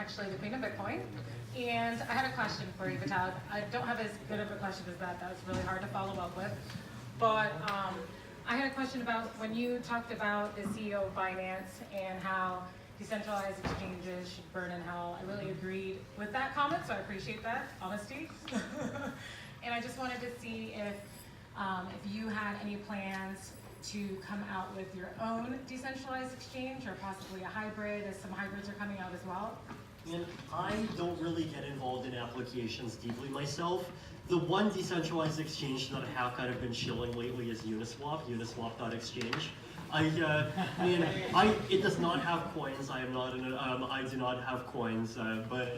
actually the queen of Bitcoin. And I had a question for you, Vitalik. I don't have as good of a question as that. That was really hard to follow up with. But I had a question about when you talked about the CEO of Binance and how decentralized exchanges should burn in hell. I really agreed with that comment, so I appreciate that honesty. And I just wanted to see if you had any plans to come out with your own decentralized exchange or possibly a hybrid, as some hybrids are coming out as well. And I don't really get involved in applications deeply myself. The one decentralized exchange that I have kind of been chilling lately is Uniswap, uniswap.exchange. It does not have coins. I am not I do not have coins, but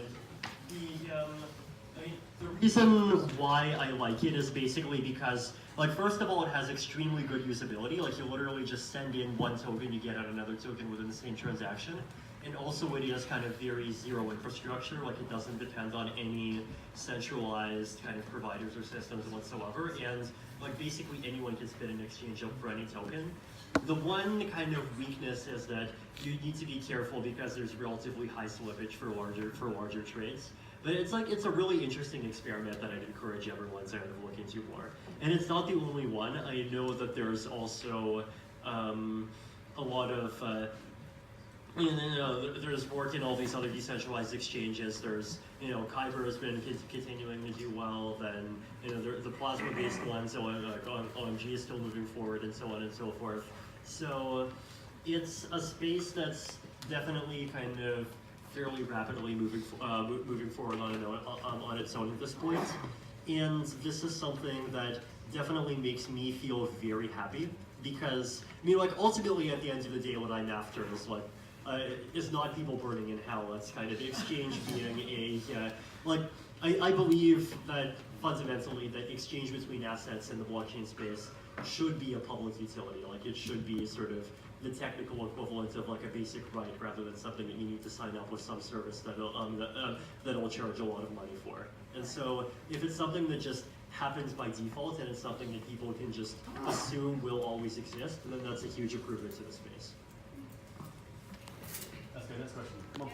the reason why I like it is basically because, like, first of all, it has extremely good usability. Like, you literally just send in one token, you get out another token within the same transaction. And also it is kind of very zero infrastructure, like it doesn't depend on any centralized kind of providers or systems whatsoever. And like basically anyone can spin an exchange up for any token. The one kind of weakness is that you need to be careful because there's relatively high slippage for larger trades. But it's a really interesting experiment that I'd encourage everyone to kind of look into more. And it's not the only one. I know that there's also a lot of there's work in all these other decentralized exchanges. There's, Kyber has been continuing to do well. Then, the plasma-based ones, so OMG is still moving forward, and so on and so forth. So it's a space that's definitely kind of fairly rapidly moving forward on its own at this point. And this is something that definitely makes me feel very happy because, ultimately at the end of the day, what I'm after is is not people burning in hell. It's kind of exchange being I believe that fundamentally the exchange between assets in the blockchain space should be a public utility. Like it should be sort of the technical equivalent of like a basic right rather than something that you need to sign up with some service that'll charge a lot of money for. And so if it's something that just happens by default and it's something that people can just assume will always exist, then that's a huge improvement to the space. That's good. Next question. Come on.